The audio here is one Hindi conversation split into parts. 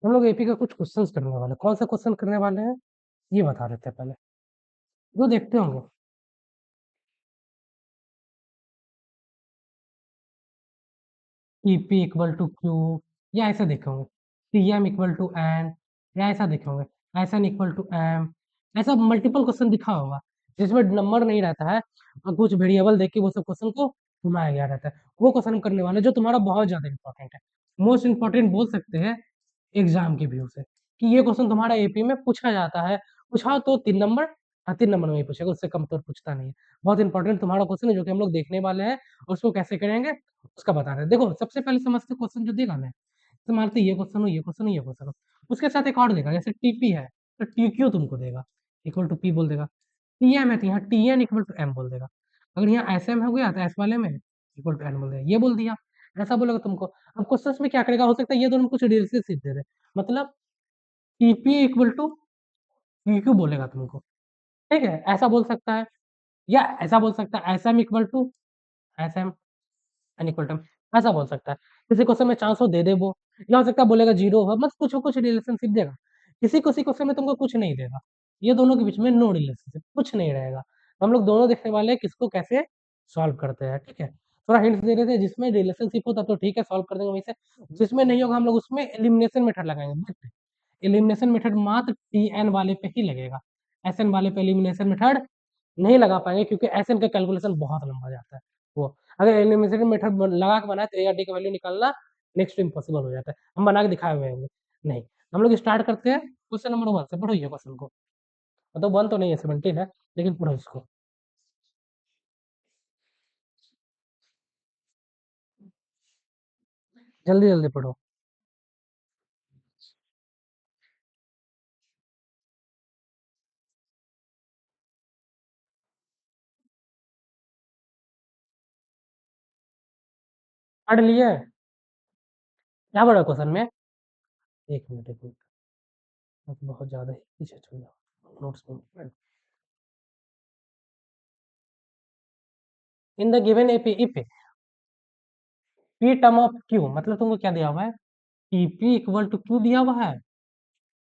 हम लोग एपी का कुछ क्वेश्चंस करने वाले हैं। कौन सा क्वेश्चन करने वाले हैं ये बता देते हैं पहले, जो देखते होंगे। टीपी इक्वल टू क्यू, या ऐसे देखे होंगे T M equal to N, या ऐसा देखे होंगे S N equal to M. ऐसा मल्टीपल क्वेश्चन दिखा होगा जिसमें नंबर नहीं रहता है और कुछ वेरिएबल देख के वो सब क्वेश्चन को घुमाया गया रहता है। वो क्वेश्चन हम करने वाले हैं, जो तुम्हारा बहुत ज्यादा इंपॉर्टेंट है, मोस्ट इंपॉर्टेंट बोल सकते हैं एग्जाम के व्यू से, कि ये क्वेश्चन तुम्हारा एपी में पूछा जाता है। पूछा तो 3 नंबर, हाँ 3 नंबर में ही पूछेगा, उससे कम तो पूछता नहीं है। बहुत इंपॉर्टेंट तुम्हारा क्वेश्चन है जो कि हम लोग देखने वाले हैं, और उसको कैसे करेंगे उसका बता रहे हैं। देखो सबसे पहले समझते क्वेश्चन जो देगा ना, तो मानते ये क्वेश्चन हो, ये क्वेश्चन हो, ये क्वेश्चन हो, उसके साथ एक और देगा, जैसे टीपी है तो टी क्यू तुमको देगा इक्वल टू पी बोल देगा। टी एम है तो यहाँ T N equal to M बोल देगा। अगर यहाँ एस एम हो गया तो एस वाले में इक्वल टू एन बोल देगा, ये बोल दिया। ऐसा बोलेगा तुमको। अब क्वेश्चन में क्या करेगा, हो सकता है ये दोनों कुछ रिलेशनशिप दे दे, मतलब TP equal to Q Q बोलेगा तुमको, ठीक है, ऐसा बोल सकता है। या ऐसा बोल सकता है S M equal to S M N equal to, ऐसा बोल सकता है। किसी क्वेश्चन में चांस हो दे दे वो, या हो सकता है बोलेगा जीरो हो, मत कुछ कुछ रिलेशनशिप देगा। किसी क्वेश्चन में तुमको कुछ नहीं देगा, ये दोनों के बीच में नो रिलेशनशिप, कुछ नहीं रहेगा। तो हम लोग दोनों देखने वाले हैं किसको कैसे सॉल्व करते हैं, ठीक है। थोड़ा हिंट्स दे रहे थे, जिसमें रिलेशनशिप हो तब तो ठीक है सॉल्व कर देंगे वहीं से, जिसमें नहीं होगा हम लोग उसमें एलिमिनेशन मेथड लगाएंगे, बट एलिमिनेशन मेथड मात्र टी एन वाले पे ही लगेगा। एस एन वाले पे एलिमिनेशन मेथड नहीं लगा पाएंगे, क्योंकि एस एन का कैलकुलेशन बहुत लंबा जाता है। वो अगर एलिमिनेशन मेथड लगा के बनाए तो ए आर डी का वैल्यू निकालना नेक्स्ट टू इम्पॉसिबल हो जाता है। हम बना के दिखाए हुए होंगे। नहीं, हम लोग स्टार्ट करते हैं क्वेश्चन नंबर 1 से। पढ़ो ये क्वेश्चन को, मतलब 1 तो नहीं है, 17 है, लेकिन पढ़ो इसको, जल्दी जल्दी पढ़ो। पढ़ लिए? क्या पढ़ा क्वेश्चन में? एक मिनट एक मिनट, मैं तो बहुत ज्यादा ही पीछे चल रहा हूँ नोट्स में। In the given AP if P term of Q, मतलब तुमको क्या दिया हुआ है, P P equal to Q दिया हुआ है,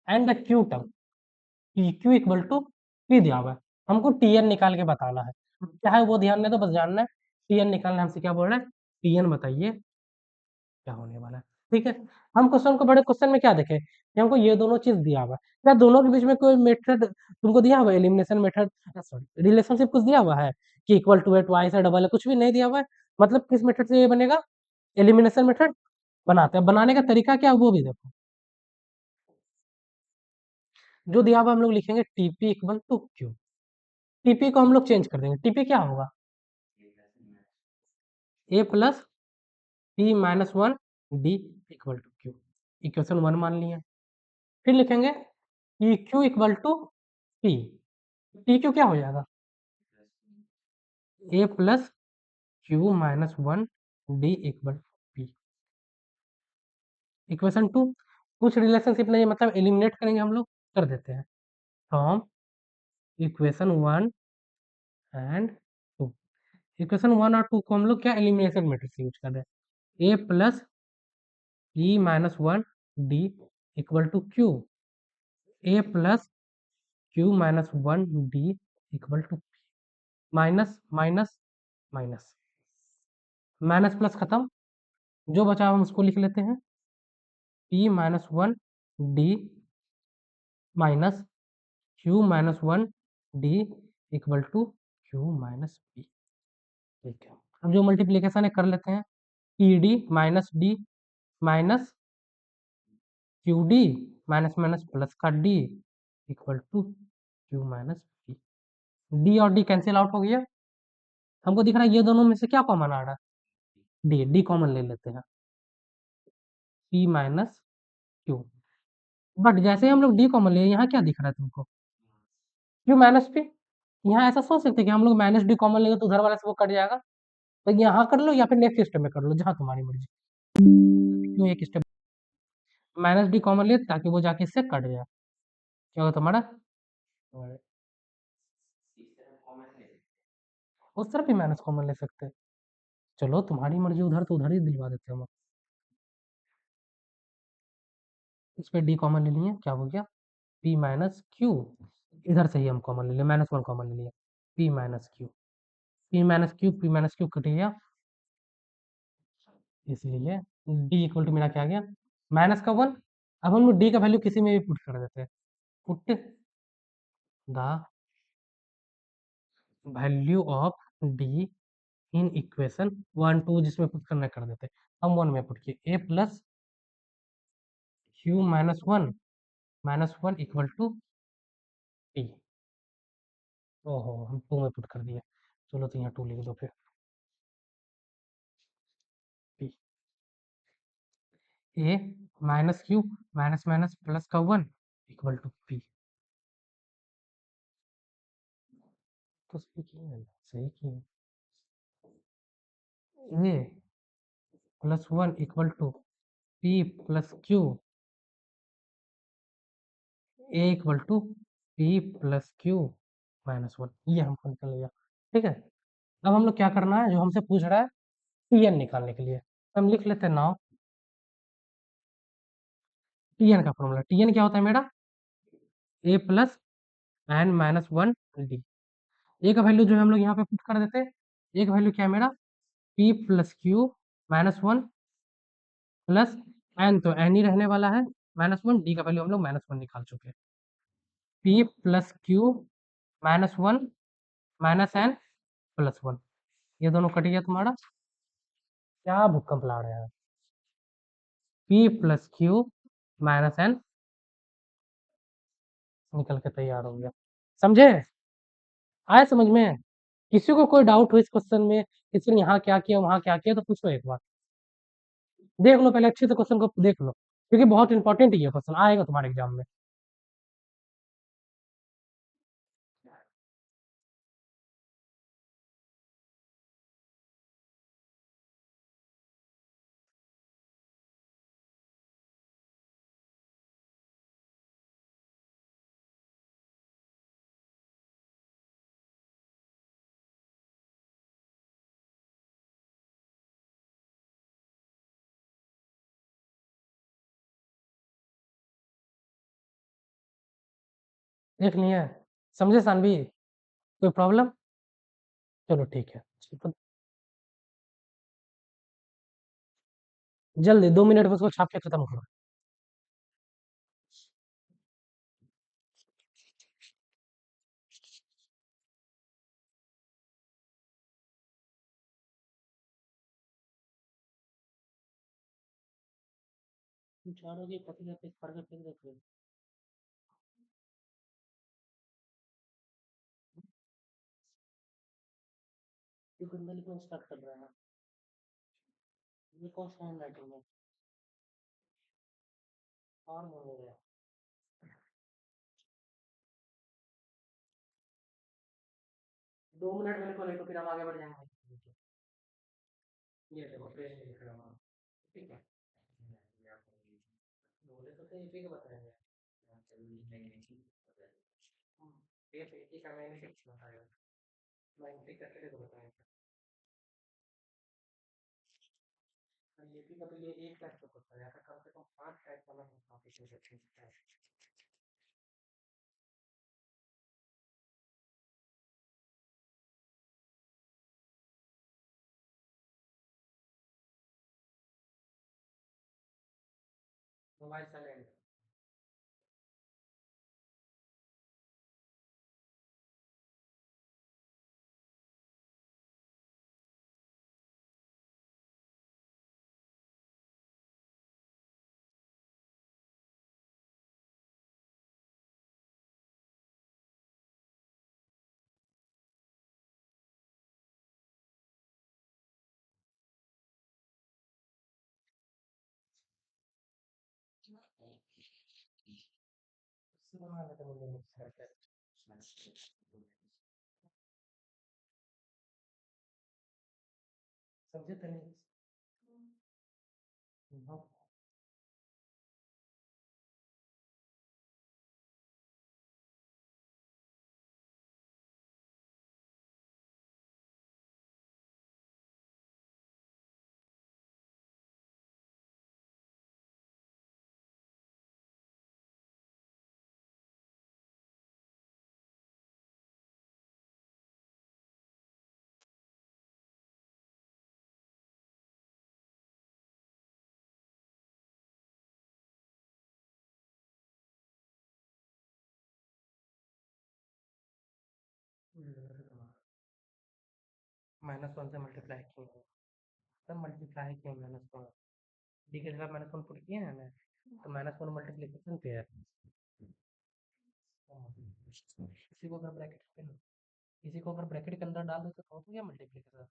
and the Q term P Q equal to P दिया हुआ है। हमको टी एन निकाल के बताना है, क्या है वो ध्यान में तो बस जानना है। टी एन निकालना है, हमसे क्या बोल रहा है, टी एन बताइए क्या होने वाला है, ठीक है। हम क्वेश्चन को बड़े क्वेश्चन में क्या देखें कि हमको ये दोनों चीज दिया हुआ है, क्या दोनों के बीच में कोई मेथड तुमको दिया हुआ है, एलिमिनेशन मेथड, सॉरी रिलेशनशिप कुछ दिया हुआ है कि इक्वल टू है, ट्वाइस है, डबल है, कुछ भी नहीं दिया हुआ है। मतलब किस मेथड से ये बनेगा, एलिमिनेशन मेथड बनाते हैं। बनाने का तरीका क्या है वो भी देखो। जो दिया हुआ हम लोग लिखेंगे TP equal to Q, TP को हम लोग चेंज कर देंगे। टीपी क्या होगा, A plus P minus one D equal to Q, equation 1 मान लिया। फिर लिखेंगे P Q equal to P, P Q क्या हो जाएगा, A plus Q minus one D equal to P. Equation 2, कुछ रिलेशनशिप नहीं है, मतलब एलिमिनेट करेंगे हम लोग, कर देते हैं फ्रॉम इक्वेशन 1 एंड 2। इक्वेशन 1 और 2 को हम लोग क्या एलिमिनेशन मेथड से यूज कर रहे हैं, A plus P minus one D equal to Q, A plus Q minus one D equal to minus minus minus, minus plus खत्म, जो बचा हम उसको लिख लेते हैं, P minus one D minus Q minus one D equal to Q minus P, ठीक है। अब जो मल्टीप्लीकेशन है कर लेते हैं, P D minus D minus Q D minus minus plus का D equal to Q minus P. D और डी कैंसिल आउट हो गया, हमको दिख रहा है ये दोनों में से क्या कॉमन आ रहा है, डी, डी कॉमन ले लेते हैं, पी माइनस क्यू। बट जैसे ही हम लोग डी कॉमन ले, यहाँ क्या दिख रहा है तुमको, क्यू माइनस पी। यहाँ ऐसा सोच सकते हैं कि हम लोग माइनस डी कॉमन लेंगे तो उधर वाला से वो कट जाएगा, तो यहाँ कर लो या फिर नेक्स्ट स्टेप में कर लो, जहाँ तुम्हारी मर्जी। क्यों एक स्टेप माइनस डी कॉमन ले ताकि वो जाके इससे कट जाए, क्या होगा तुम्हारा, उस तरफ भी माइनस कॉमन ले सकते हैं। चलो तुम्हारी मर्जी, उधर तो उधर ही दिलवा देते हैं हम। इस पे डी कॉमन ले लिए, क्या हो गया पी माइनस क्यू। इधर से ही हम कॉमन ले लिए, -1 कॉमन ले लिया, P minus Q, P minus Q cut गया, इसलिए डी इक्वल टू मेरा क्या आ गया -1। अब हम लोग डी का वैल्यू किसी में भी पुट कर देते हैं, put the value of D in equation 1 2 जिसमें पुट करना कर देते, हम 1 में पुट किए A plus Q -1 equal to T. ओहो हम 2 में पुट कर दिए, चलो तो यहाँ 2 लिख दो फिर, P A minus Q minus minus plus का 1 इक्वल टू पी। तो सही किए हैं, सही किए, A plus 1 equal to P plus Q, A equal to P plus Q -1, ये हमको निकल गया। ठीक है, अब हम लोग क्या करना है, जो हमसे पूछ रहा है टी एन निकालने के लिए, हम लिख लेते हैं नाउ टी एन का फॉर्मूला। टी एन क्या होता है मेरा, ए प्लस एन -1 डी। ए का वैल्यू जो है हम लोग यहाँ पे पुट कर देते हैं, ए का वैल्यू क्या है मेरा P plus Q -1 plus N, तो एन ही रहने वाला है -1, डी का वैल्यू हम लोग -1 निकाल चुके हैं, P plus Q -1 minus N +1, ये दोनों कट गया तुम्हारा, क्या भूकंप ला रहे हैं, P plus Q minus N निकल के तैयार हो गया। समझे, आए समझ में? किसी को कोई डाउट हो इस क्वेश्चन में, किसी ने यहाँ क्या किया वहाँ क्या किया, तो पूछो एक बार, देख लो पहले अच्छे से क्वेश्चन को देख लो, क्योंकि बहुत इंपॉर्टेंट ये क्वेश्चन आएगा तुम्हारे एग्जाम में। देख लिए, समझे सानवी, कोई प्रॉब्लम? चलो ठीक है, तो जल्दी 2 मिनट में उसको छाप के खत्म करो। चारों की कॉपी करके पढ़ के फेंक देते हैं। ये गंदा लिखना स्टार्ट कर रहा है, ये कौन सा हैंड राइटिंग है, और हो गया 2 मिनट मेरे को लेकर फिर हम आगे बढ़ जाएंगे। ये देखो पेज लिख रहा हूँ, ठीक है, बोले तो थे इसी के बताएंगे, ये पेटी का मैंने कुछ बताया, मैं इंटिक करके को बताया, ये भी का तो ये एक टाइप का बताया था, कम से कम 5 टाइप का मैं कॉम्पिटिशन सकता है। मोबाइल साइलेंट, उससे बना लेते मुझे मिक्स करके, समझे तो नहीं? -1 से मल्टीप्लाई किए, तब मल्टीप्लाई किए -1, डी के जगह -1 पुट किए हैं ना, तो -1 मल्टीप्लिकेशन पे है। इसी को अगर ब्रैकेट पे इसी को अगर ब्रैकेट के अंदर डाल दो तो हो गया multiplication.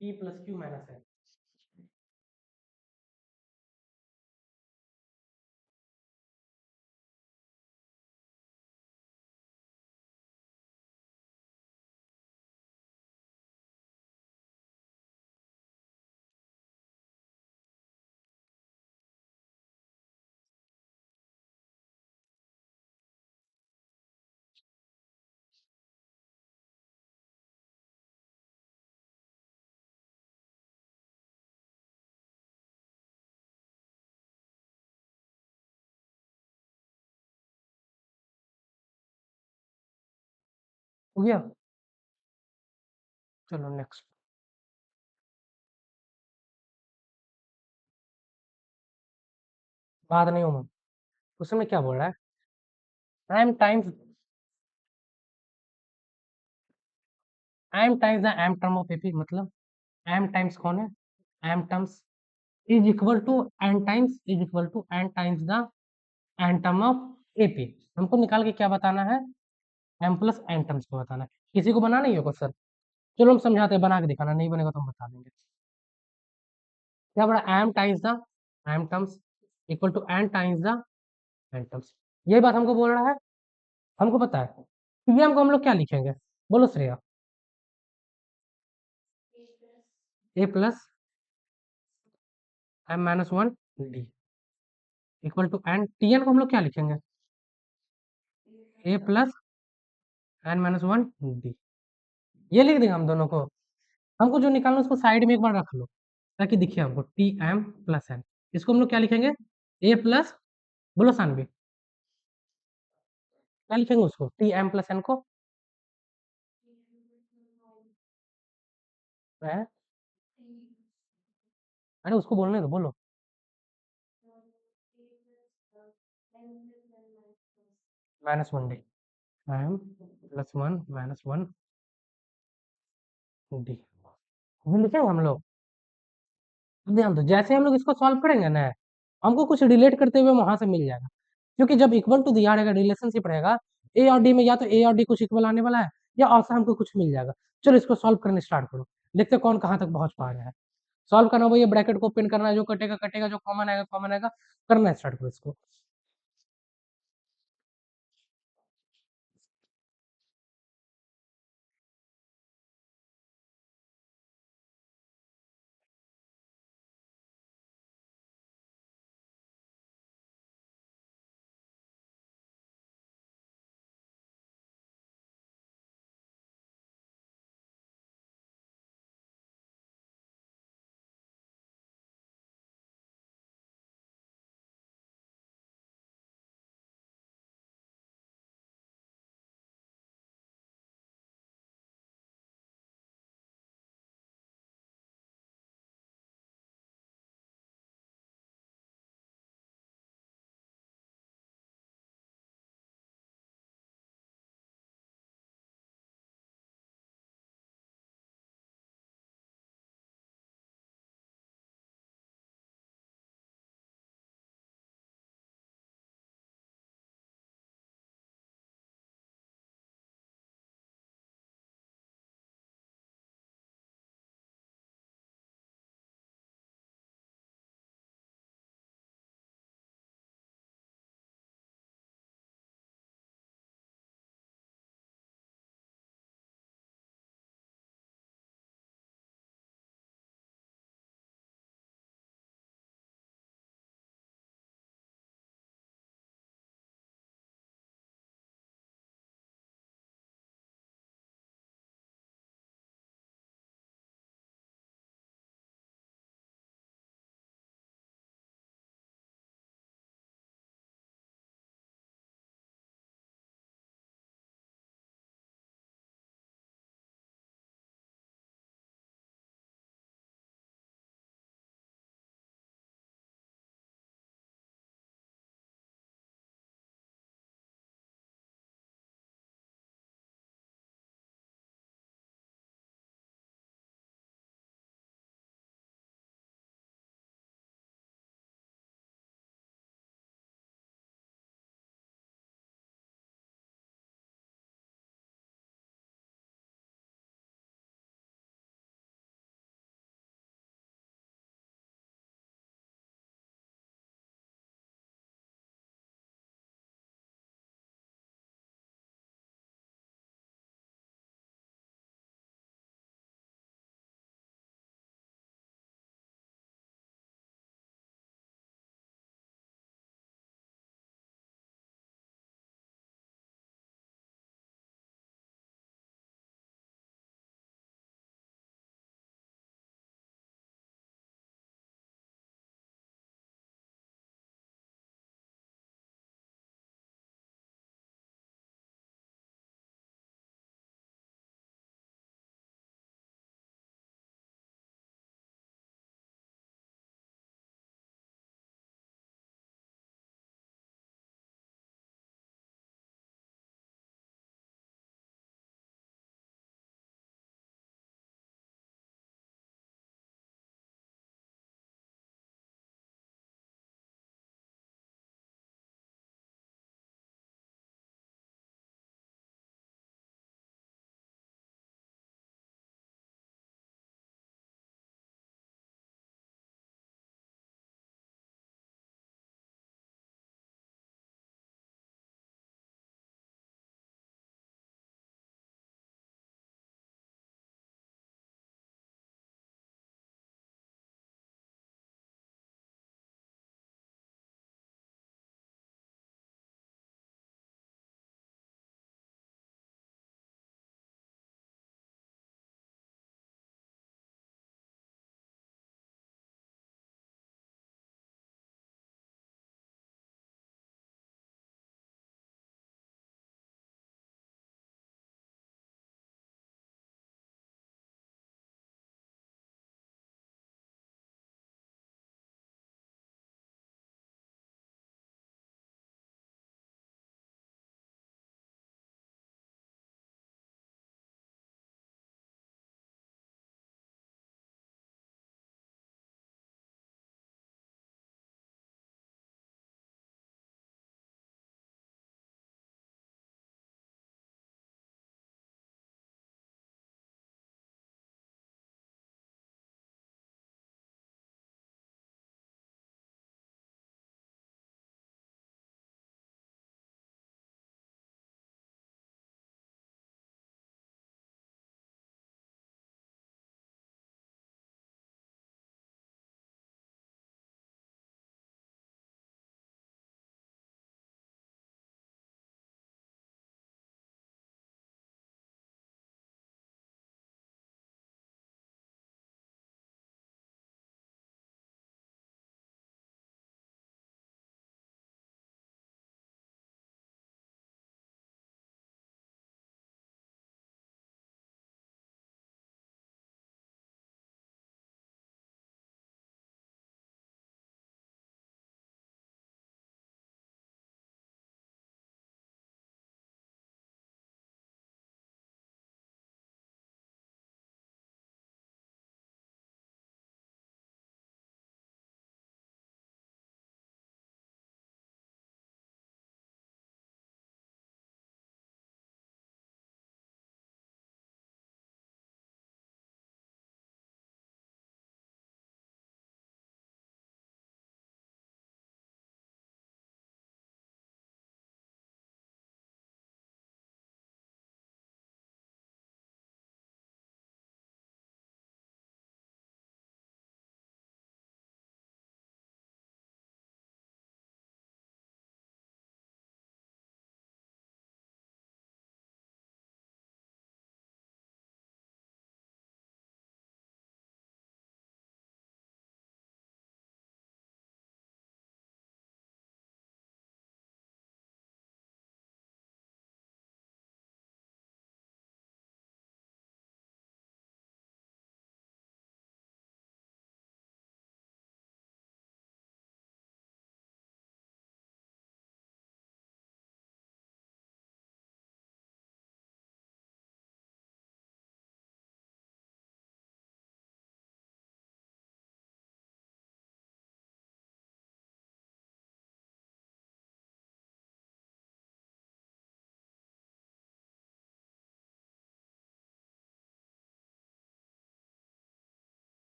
E plus Q minus है। हो गया, चलो नेक्स्ट। बात नहीं हूँ, उसमें क्या बोल रहा है, M times the M term of AP, मतलब एम टाइम्स कौन है, M terms is equal to N times is equal to N times the N term of AP. हमको निकाल के क्या बताना है, एम प्लस एन टर्म्स को बताना है। किसी को बनाना ही है क्वेश्चन, चलो हम समझाते हैं, बना के दिखाना, नहीं बनेगा तो हम बता देंगे। क्या बड़ा M times the M terms equal to N times the N terms, यही बात हमको बोल रहा है। हमको पता है पीएम को हम लोग क्या लिखेंगे, बोलो Shreya. A plus m-1 D equal to N, TN को हम लोग क्या लिखेंगे, ए प्लस n-1 डी, ये लिख देंगे हम दोनों को। हमको जो निकालना है उसको साइड में एक बार रख लो ताकि दिखे हमको, टी एम प्लस एन, इसको हम लोग क्या लिखेंगे, ए प्लस, बोलो सानवी क्या लिखेंगे उसको, टी एम प्लस एन को है? अरे उसको बोलने दो, बोलो -1 डी, एम प्लस 1 -1 डी, ये लिखेंगे हम लोग। ध्यान दो, जैसे हम लोग इसको सॉल्व करेंगे ना, हमको कुछ रिलेट करते हुए वहां से मिल जाएगा, क्योंकि जब इक्वल टू दिया रहेगा, रिलेशनशिप रहेगा ए और डी में, या तो ए और डी कुछ इक्वल आने वाला है, या ऐसा हमको कुछ मिल जाएगा। चलो इसको सॉल्व करने स्टार्ट करो, देखते कौन कहाँ तक पहुंच पा रहा है। सॉल्व करना वो, ये ब्रैकेट को पिन करना है, जो कटेगा कटेगा, जो कॉमन आएगा कॉमन आएगा, करना स्टार्ट करो इसको।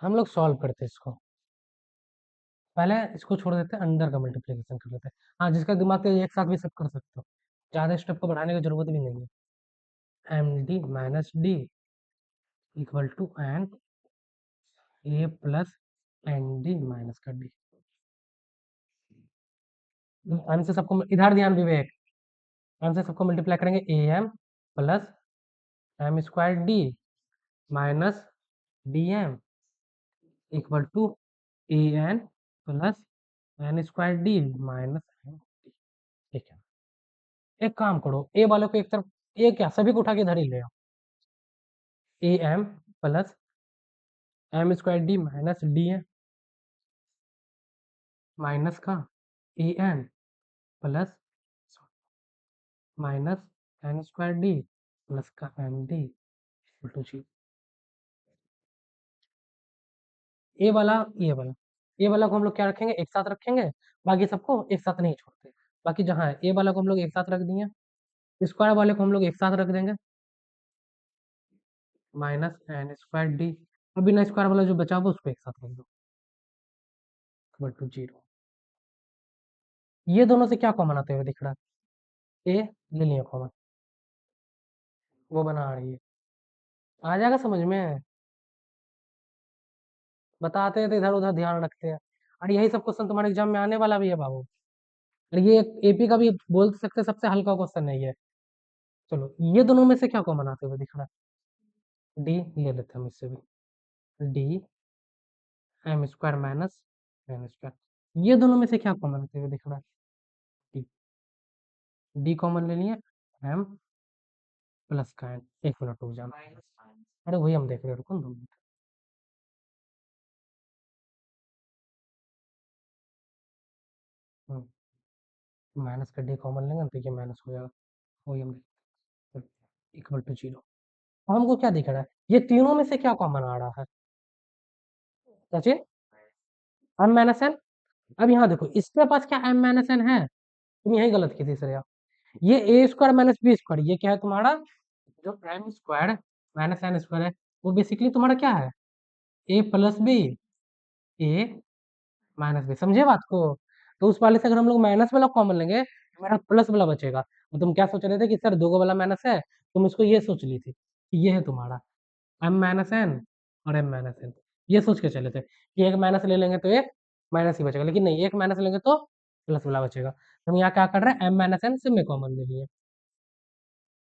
हम लोग सॉल्व करते इसको, पहले इसको छोड़ देते हैं, अंदर का मल्टीप्लीकेशन कर लेते हैं। हाँ, जिसका दिमाग तेज एक साथ भी सब कर सकते हो, ज़्यादा स्टेप को बढ़ाने की जरूरत भी नहीं है। M D minus D equal to N A plus N D minus का डी। एम से सबको इधर ध्यान विवेक, एम से सबको मल्टीप्लाई करेंगे, A M plus M square D minus D M equal to A N plus N square D minus N D. ठीक है, एक काम करो, ए वालों को एक तरफ, ए क्या सभी को उठा के इधर ही ले आओ, A M plus M square D minus D M minus का A N plus minus N square D plus का M D equal to G. A वाला, ये वाला, ए वाला को हम लोग क्या रखेंगे, एक साथ रखेंगे, बाकी सबको एक साथ नहीं छोड़ते। बाकी जहाँ है ए वाला को हम लोग एक साथ रख दिए, स्क्वायर वाले को हम लोग एक साथ रख देंगे, माइनस एन स्क्वायर डी, अब बिना स्क्वायर वाला जो बचा हुआ उसको एक साथ रख दो, इक्वल टू जीरो। ये दोनों से क्या कॉमन आते हुए दिख रहा है, ए ले लिया कॉमन, वो बना आ रही है, आ जाएगा समझ में। बताते हैं तो इधर उधर ध्यान रखते हैं, और यही सब क्वेश्चन तुम्हारे एग्जाम में आने वाला भी है बाबू, और ये एपी का भी बोल सकते हैं सबसे हल्का क्वेश्चन नहीं है। चलो, ये दोनों में से क्या कॉमन आते हुए दिख रहा है, डी ले लेते हैं हम इससे भी, D M square minus N square, ये दोनों में से क्या कॉमन आते हुए दिख रहा है, डी, डी कॉमन ले लिए, एम प्लस का एन, एक मिनट रुक जाना, अरे वही हम देख रहे हैं, रुको ना 2 मिनट। माइनस का डी कॉमन लेंगे तो ये माइनस हो जाएगा, वही हम इक्वल टू जीरो। हमको क्या दिख रहा है, ये तीनों में से क्या कॉमन आ रहा है, सोचिए, एम माइनस एन। अब यहाँ देखो, इसके पास क्या एम माइनस एन है, तुम यही गलत की तीसरे आप, ये A square minus B square, ये क्या है तुम्हारा, जो M square minus N square है, वो बेसिकली तुम्हारा क्या है, A plus B, A minus B, समझे बात को। तो उस वाले से अगर हम लोग माइनस वाला कॉमन लेंगे तो मेरा प्लस वाला बचेगा, तो तुम क्या सोच रहे थे कि सर दो वाला माइनस है, तुम इसको ये सोच ली थी कि ये है तुम्हारा एम माइनस एन और एम माइनस एन, ये सोच के चले थे कि एक माइनस ले लेंगे तो एक माइनस ही बचेगा, लेकिन नहीं, एक माइनस लेंगे तो प्लस वाला बचेगा। तो हम यहाँ क्या कर रहे हैं, एम माइनस एन से में कॉमन ले लिए,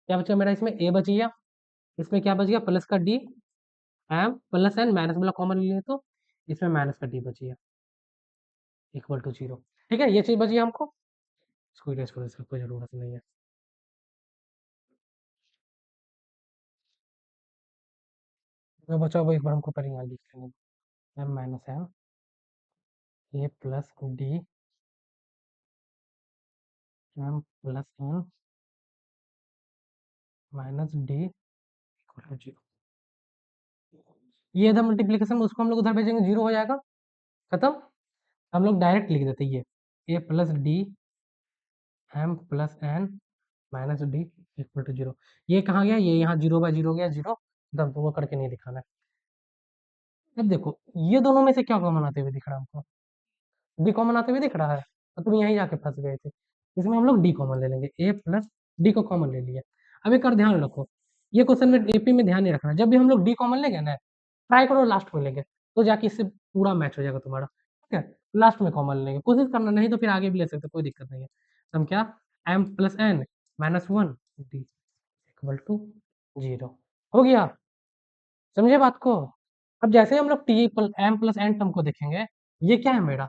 क्या बचा मेरा इसमें, ए बच गया, इसमें क्या बच गया, प्लस का D, M plus N minus वाला कॉमन ले लिए तो इसमें माइनस का डी बच गया, इक्वल टू जीरो। ठीक है, ये चीज बची हमको, इसको इरेज कर, इसकी कोई जरूरत नहीं है। जो बचा वो एक बार हमको पहले यहाँ लिख लेंगे, M minus M A plus D M plus N minus D equal to zero. ये इधर मल्टीप्लीकेशन, उसको हम लोग उधर भेजेंगे, जीरो हो जाएगा, खत्म। हम लोग डायरेक्ट लिख देते ये, A plus D M plus N minus D equal to zero. ये कहाँ गया, ये यहाँ जीरो बाय जीरो गया, जीरो, दम तो वो करके नहीं दिखाना है। अब देखो, ये दोनों में से क्या कॉमन आते हुए दिख रहा है हमको, डी कॉमन आते हुए दिख रहा है, तो तुम यहीं जाके फंस गए थे। इसमें हम लोग डी कॉमन ले लेंगे, ए प्लस डी को कॉमन ले लिया। अब एक और ध्यान रखो, ये क्वेश्चन में एपी में ध्यान नहीं रखना, जब भी हम लोग डी कॉमन लेंगे ना, ट्राई करो लास्ट में लेंगे, तो जाके इससे पूरा मैच हो जाएगा तुम्हारा, ठीक है। लास्ट में कॉमन लेंगे, कोशिश करना, नहीं तो फिर आगे भी ले सकते, कोई दिक्कत नहीं है। तो हम क्या, M plus N minus one D equal to zero, हो गया, समझे बात को। अब जैसे हम लोग T M plus N term को देखेंगे, ये क्या है मेरा,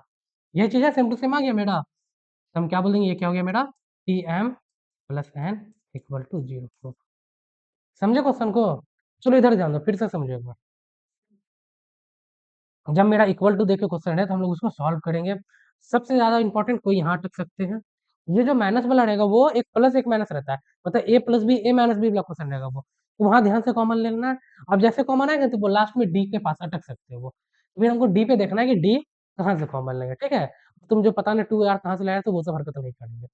यह चीज है, सेम टू सेम आ गया मेरा, तो हम क्या बोल देंगे, ये क्या हो गया मेरा, T M plus N equal to zero. समझे क्वेश्चन को, चलो इधर ध्यान दो, फिर से समझो एक बार। जब मेरा इक्वल टू देके क्वेश्चन है तो हम लोग उसको सॉल्व करेंगे, सबसे ज्यादा इंपॉर्टेंट कोई यहाँ अटक सकते हैं, ये जो माइनस वाला रहेगा वो एक प्लस एक माइनस रहता है, मतलब ए plus B A minus B वाला क्वेश्चन रहेगा वो, तो वहां ध्यान से कॉमन लेना है। अब जैसे कॉमन आएगा तो वो लास्ट में डी के पास अटक सकते हो वो, तो फिर हमको डी पे देखना है कि डी कहाँ से कॉमन लेंगे, ठीक है। तुम जो पता नहीं टू यार कहाँ से लाया तो वो सब हरकत नहीं करेंगे,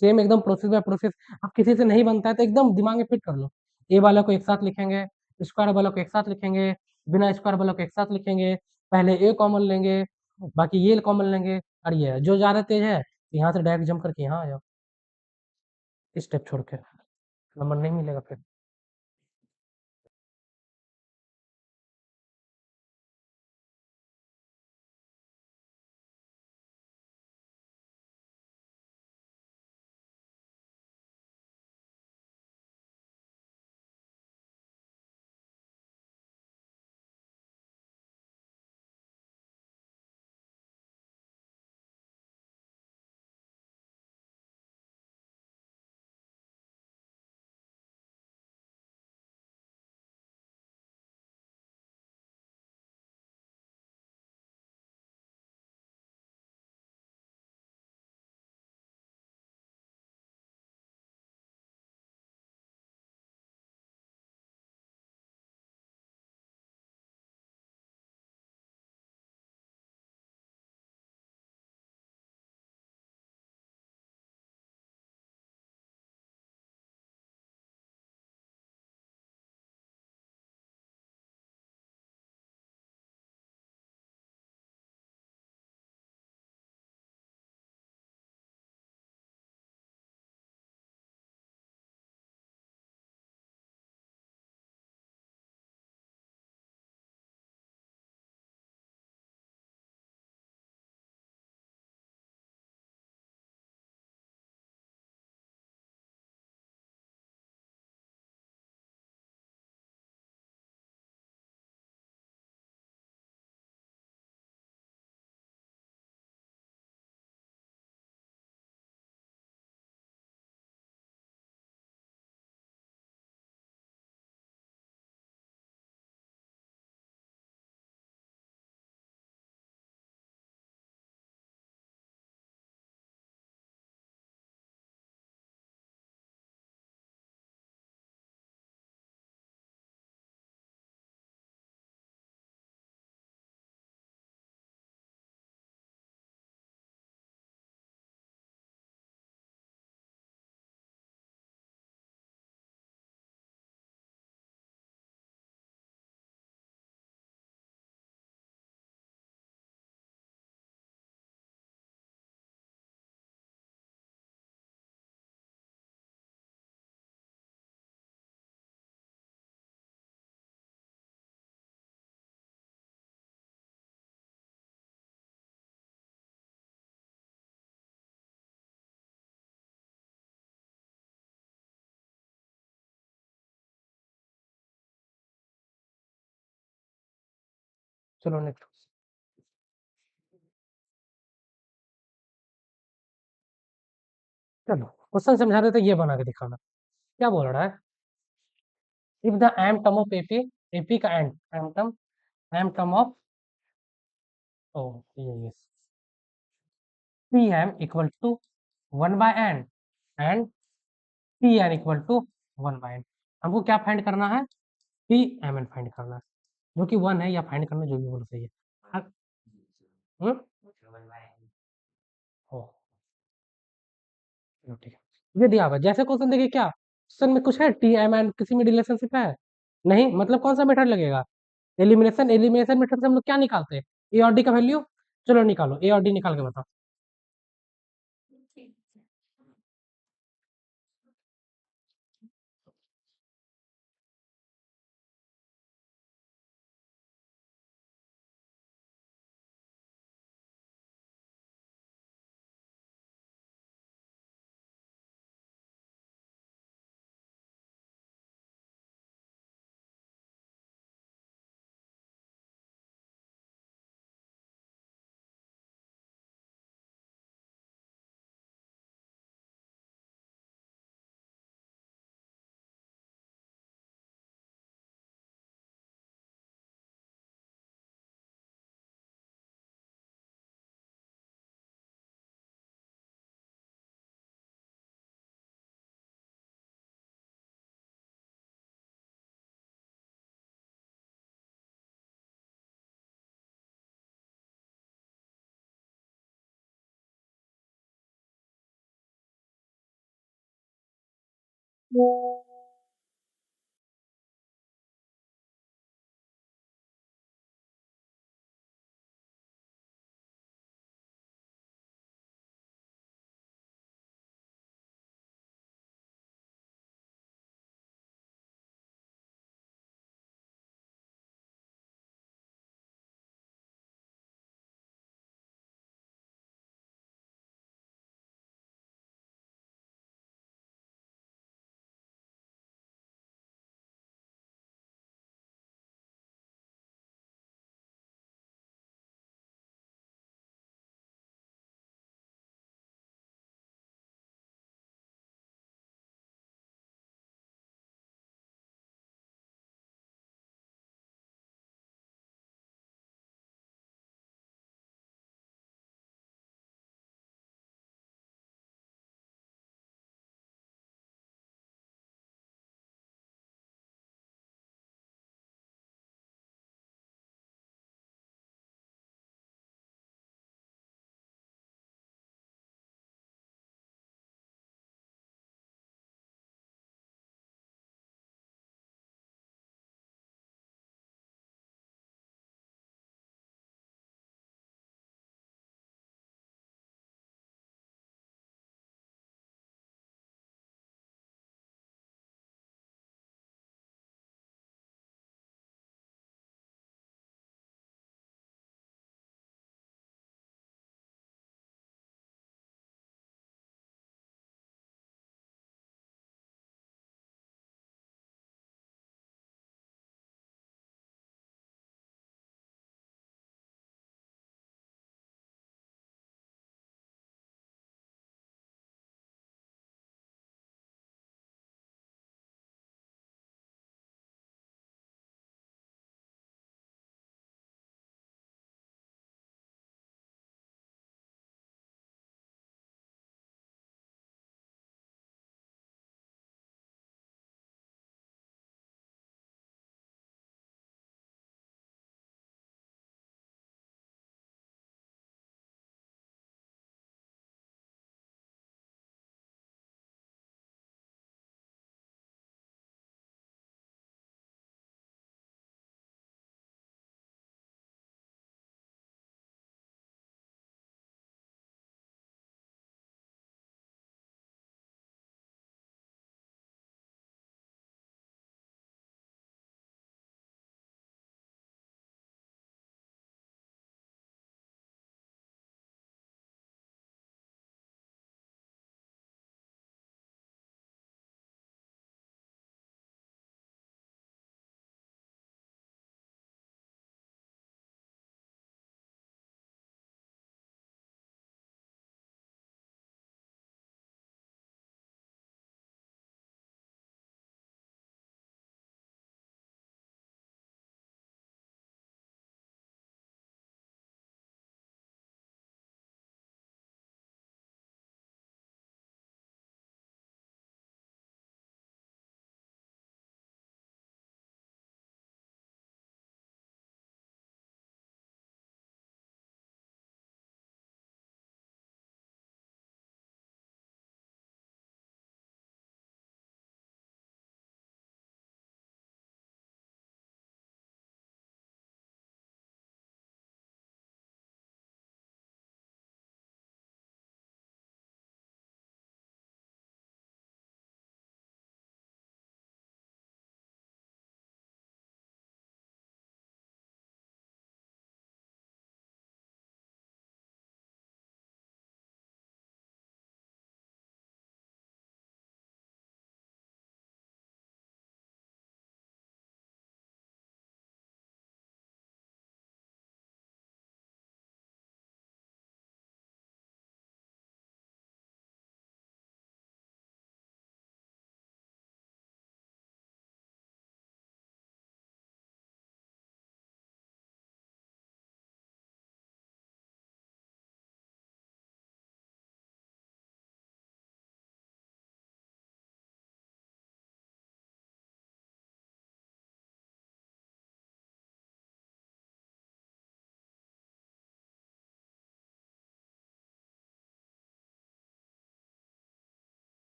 सेम एकदम प्रोसेस बाय प्रोसेस। अब किसी से नहीं बनता है तो एकदम दिमाग में फिट कर लो, ए वाला को एक साथ लिखेंगे, स्क्वायर वाला को एक साथ लिखेंगे, बिना स्क्वायर ब्लॉक एक साथ लिखेंगे, पहले ए कॉमन लेंगे, बाकी ये कॉमन लेंगे, और ये है। जो ज़्यादा तेज है यहाँ से डायरेक्ट जंप करके यहाँ आ जाओ, इस स्टेप छोड़ के, नंबर नहीं मिलेगा फिर। चलो नेक्स्ट। चलो क्वेश्चन समझा रहे थे, ये बना के दिखाना। क्या बोल रहा है? If the M term of AP, AP का एम टर्म ऑफ, ओ ये P M equal to 1/n and P N equal to 1/n। हमको क्या फाइंड करना है? पी एम एन फाइंड करना है, जो कि 1 है, या फाइंड करना, जो भी बोलो सही है। हम्म? ओ, चलो ठीक है, ये दिया हुआ है। जैसे क्वेश्चन देखिए, क्या क्वेश्चन में कुछ है टी एम एन किसी में रिलेशनशिप है? नहीं, मतलब कौन सा मेथड लगेगा? एलिमिनेशन। एलिमिनेशन मेथड से हम लोग क्या निकालते हैं? ए और डी का वैल्यू। चलो निकालो, ए और डी निकाल के बताओ।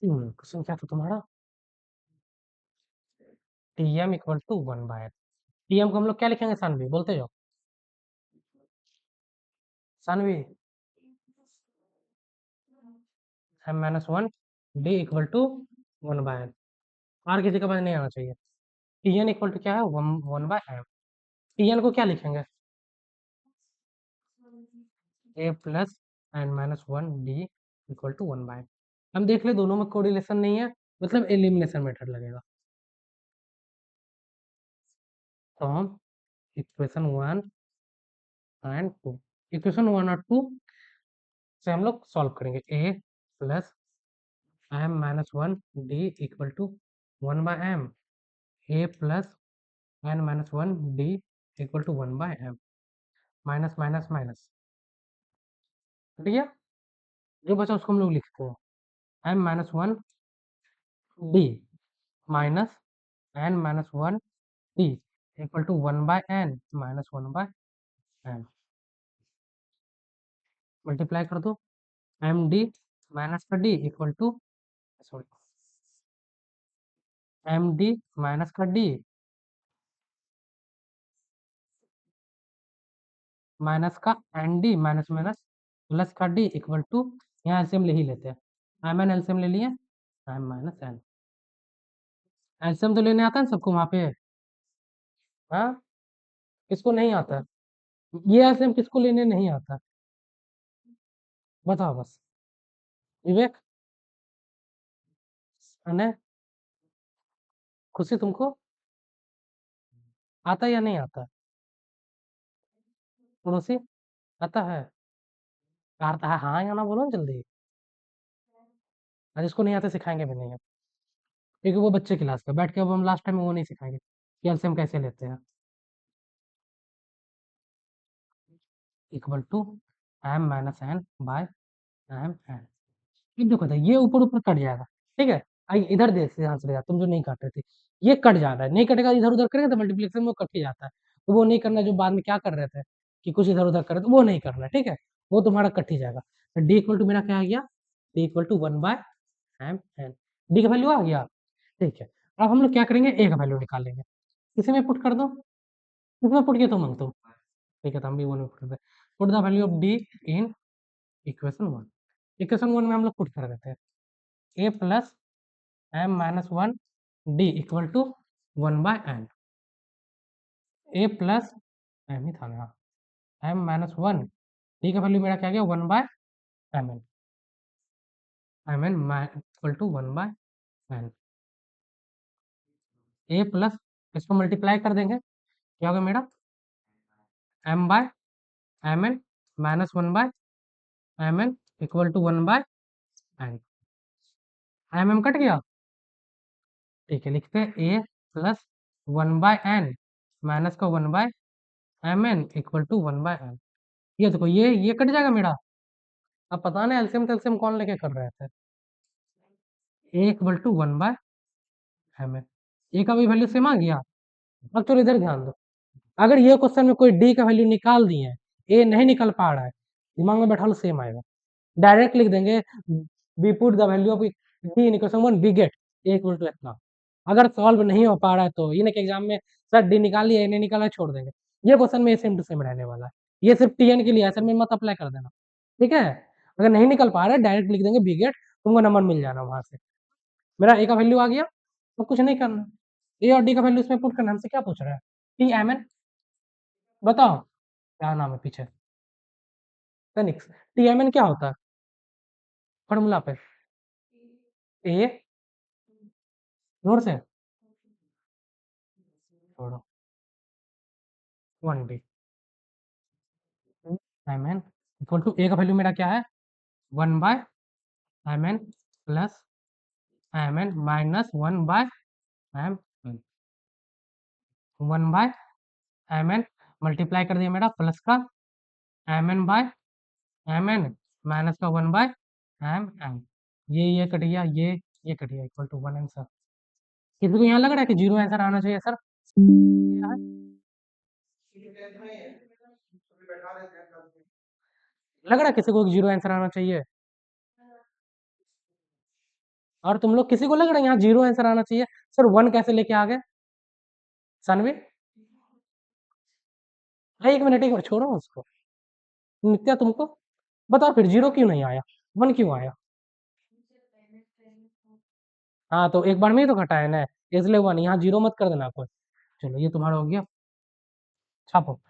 क्वेश्चन क्या था तुम्हारा? T M equal to 1/n। T M को हम लोग क्या लिखेंगे सानवी, बोलते जाओ। Saanvi, m-1 d equal to 1/n। आर किसी का पास नहीं आना चाहिए। टी एन इक्वल टू क्या है, 1/m। टी एन को क्या लिखेंगे, a plus n-1 d equal to 1/n। हम देख ले दोनों में कोरिलेशन नहीं है, मतलब एलिमिनेशन मेथड लगेगा। तो हम इक्वेशन 1 एंड 2, इक्वेशन 1 और 2 से हम लोग सॉल्व करेंगे। a plus m-1 d equal to 1/m, a plus n-1 d equal to 1/m, minus minus minus, ठीक है। जो बचा उसको हम लोग लिखते हैं, m-1 d minus n-1 d equal to 1/n minus 1/n। Multiply कर दो, एम डी माइनस का D equal to, sorry, M D minus का डी माइनस का N D minus minus plus का डी इक्वल टू, यहाँ एलसीएम ले ही लेते हैं, एम एन एलसीएम ले लिए, एम माइनस एन। एलसीएम तो लेने आता है ना सबको वहाँ पे, हाँ, किसको नहीं आता? ये एलसीएम किसको लेने नहीं आता, बताओ बस। विवेक, अने, खुशी, तुमको आता या नहीं आता? पड़ोसी, आता है? आता है, हाँ या ना बोलो ना जल्दी। और जिसको नहीं आता सिखाएंगे भी नहीं अब, क्योंकि वो बच्चे क्लास का बैठ के, अब हम लास्ट टाइम वो नहीं सिखाएंगे कि एलसीएम कैसे लेते हैं। Equal to M minus N by M N. ये देखो था, ये ऊपर ऊपर कट जाएगा, ठीक है। आई इधर दे से हंस रहे तुम जो नहीं काट रहे थे, ये कट जा रहा है, नहीं कटेगा, इधर उधर करेंगे तो मल्टीप्लिकेशन में वो कट ही जाता है। तो वो नहीं करना जो बाद में क्या कर रहे थे कि कुछ इधर उधर करे, तो वो नहीं करना, ठीक है। वो तुम्हारा कट ही जाएगा। तो डी इक्वल टू मेरा क्या आ गया, D equal to 1/m n। D का वैल्यू आ गया, ठीक है। अब हम लोग क्या करेंगे, ए का वैल्यू निकालेंगे, इसी में पुट कर दो, इसमें पुट किया तो मांगता, ठीक है। तो हम भी वन में पुट करते हैं, put the value of D in equation 1। Equation 1 में हम लोग पुट कर देते हैं, A plus m-1 d equal to 1/n, A plus M ही था ना, m-1 d का वैल्यू मेरा क्या गया, 1/mn, mn equal to 1/n। A plus, इसको मल्टीप्लाई कर देंगे, क्या होगा मेरा, m/mn minus 1/mn equal to 1/n। mm cut गया, ठीक है। लिखते हैं ए प्लस 1/n माइनस का 1/mn इक्वल टू 1/n। ये देखो, ये कट जाएगा मेरा। अब पता नहीं एलसीएम कैल्सियम कौन लेके कर रहे थे। ए इक्वल टू 1/mn, ए का भी वैल्यू सेम आ गया। अब चलो इधर ध्यान दो, अगर ये क्वेश्चन में कोई डी का वैल्यू निकाल दिए, ए नहीं निकल पा रहा है, दिमाग में बैठा लो, सेम आएगा। डायरेक्ट लिख देंगे, we put the value of D in equation 1, we get A equal to इतना। अगर सॉल्व नहीं हो पा रहा है तो इन्हें के एग्जाम में सर डी निकाल लिया, नहीं निकाला छोड़ देंगे। ये क्वेश्चन में सेम टू सेम रहने वाला है, ये सिर्फ टीएन के लिए है, सर में मत अप्लाई कर देना, ठीक है। अगर नहीं निकल पा रहा है डायरेक्ट लिख देंगे वी गेट, तुमको नंबर मिल जाना वहां से। मेरा ए का वैल्यू आ गया, तो कुछ नहीं करना, ए और डी का वैल्यू इसमें पुट करना। हमसे क्या पूछ रहा है, टी एम एन, बताओ क्या नाम है पीछे, फिनिक्स। टी एम एन क्या होता है, फॉर्मूला पे, ए, जोर से छोड़ो, 1 D M N equal to, A का वैल्यू मेरा क्या है, 1/mn plus mn minus 1/mn, 1/mn multiply कर दिया मेरा प्लस का mn/mn माइनस का 1/mn। ये कट गया, ये कट गया, इक्वल टू 1 आंसर। किसी को यहाँ लग रहा है कि जीरो आंसर आना चाहिए सर, क्या है? लग रहा है किसी को जीरो आंसर आना चाहिए? और तुम लोग किसी को लग रहा है यहाँ 0 आंसर आना चाहिए? सर 1 कैसे लेके आ गए? सानवी? एक मिनट छोड़ो उसको। नित्या तुमको? बताओ फिर 0 क्यों नहीं आया? 1 क्यों आया? हाँ, तो एक बार में ही तो घटाया ना, इसलिए 1 यहाँ 0 मत कर देना कोई। चलो ये तुम्हारा हो गया, छापो।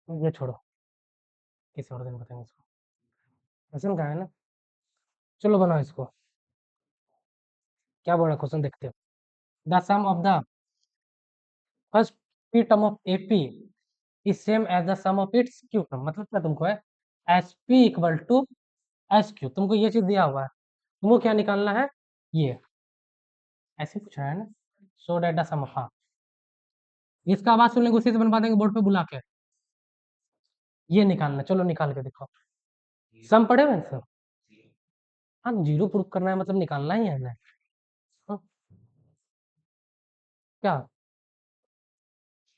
ये छोड़ो, किसी और दिन बताएंगे इसको। क्वेश्चन कहाँ है ना? चलो बनाओ इसको। क्या बोल रहा क्वेश्चन, देखते हो। The sum of the first p term of AP is same as the sum of its q term. मतलब क्या तुमको है, SP इक्वल टू SQ, तुमको ये चीज दिया हुआ है, तुमको क्या निकालना है, ये ऐसे पूछ रहा है ना। सो डेट द सम ऑफ, हाँ, इसका आवाज सुनने को उसी से बनवा देंगे बोर्ड पे बुला के। ये निकालना, चलो निकाल के दिखाओ। सम पढ़े हुए हैं सब? हाँ, 0 प्रूफ करना है मतलब निकालना ही है ना। हाँ, क्या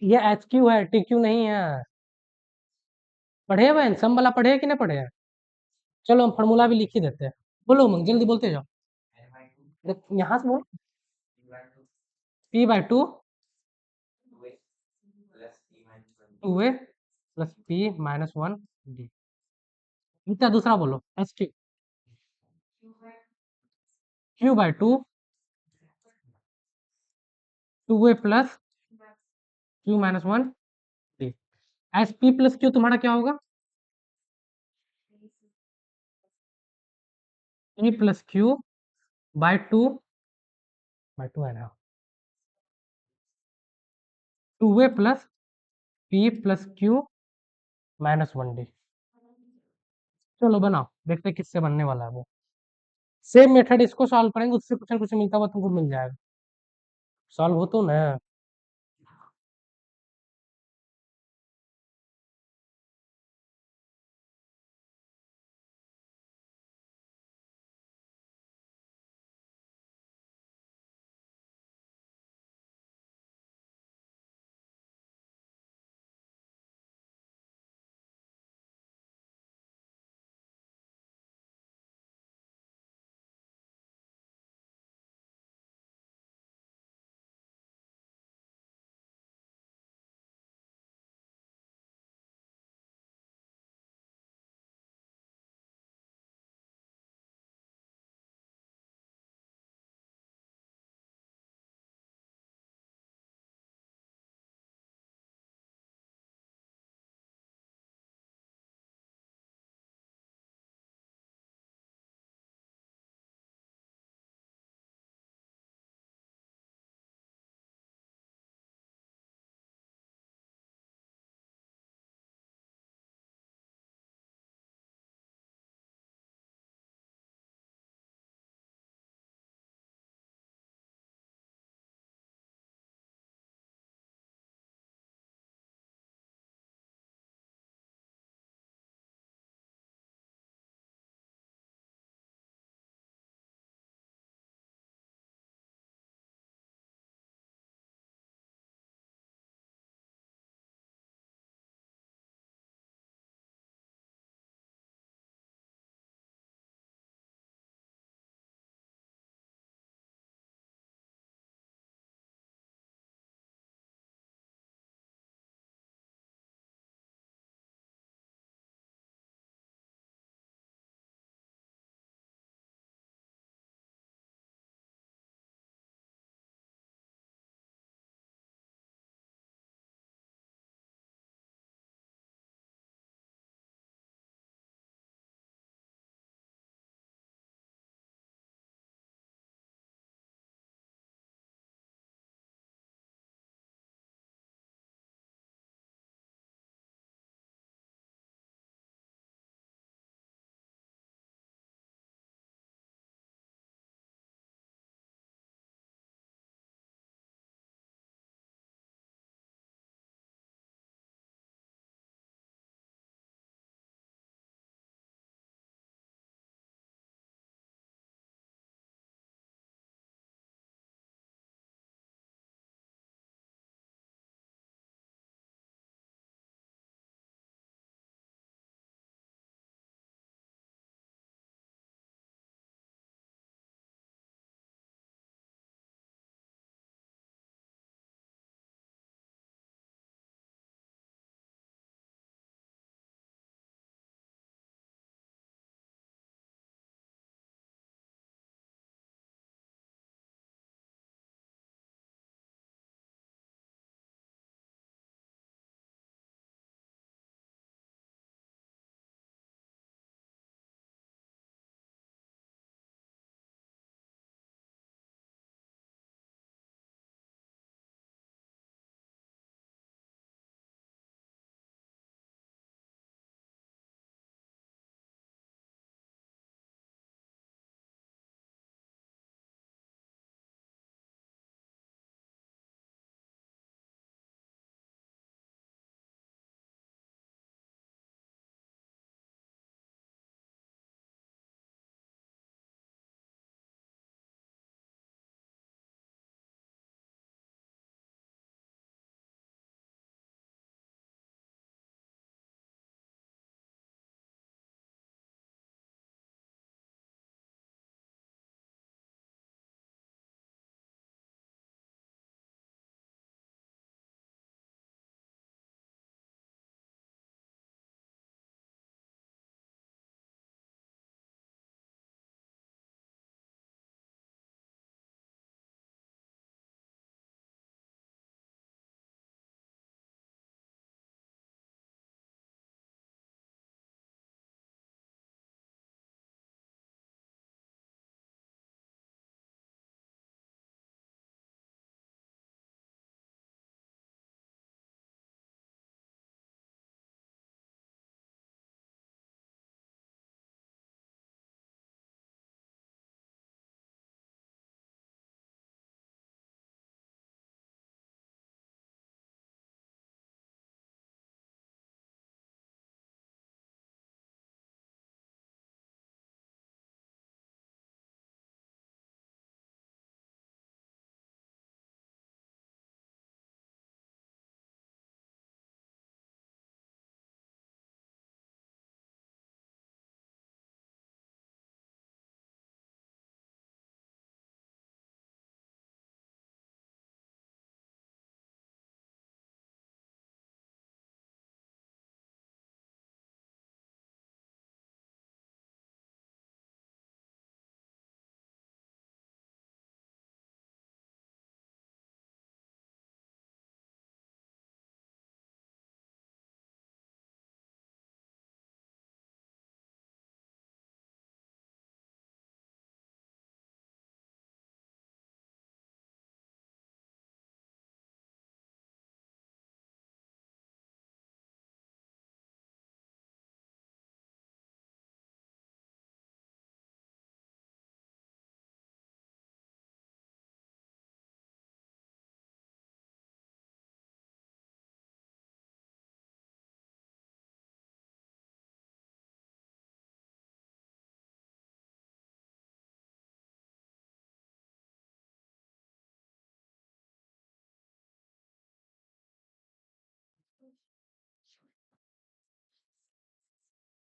ये HQ है, TQ नहीं है। पढ़े हुए हैं सम वाला, पढ़े हैं कि नहीं पढ़े हैं? चलो हम फॉर्मूला भी लिख ही देते हैं। बोलो मंग, जल्दी बोलते जाओ। यहाँ से बोलो। P/2 2A plus P-1 D। इतना दूसरा बोलो, SQ Q/2 2A plus Q-1D। SP plus Q तुम्हारा क्या होगा? P प्लस Q/2 है ना, 2A plus P plus Q-1D। चलो बनाओ, देखते हैं किससे बनने वाला है वो। सेम मेथड इसको सॉल्व करेंगे, उससे कुछ ना कुछ मिलता हुआ तुमको मिल जाएगा। सॉल्व हो तो ना।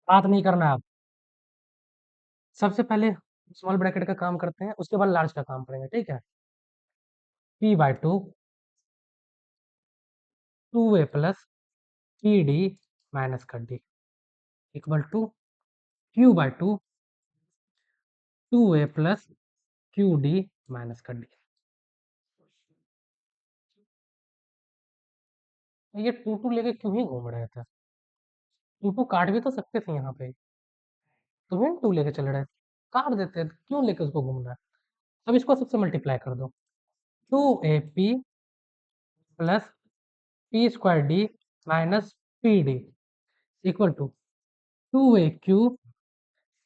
बात नहीं करना आप। सबसे पहले स्मॉल ब्रैकेट का काम करते हैं, उसके बाद लार्ज का काम करेंगे, ठीक है। p/2 2a plus P D minus कर D equal to q/2 2a plus Q D minus कर डी। ये टू टू लेके क्यों ही घूम रहे थे? टू टू काट भी तो सकते थे यहाँ पे। तुम्हें टू लेके चल रहे थे, काट देते, क्यों लेके उसको घूमना है? अब इसको सबसे मल्टीप्लाई कर दो। 2ap plus P square D minus P D equal to 2aq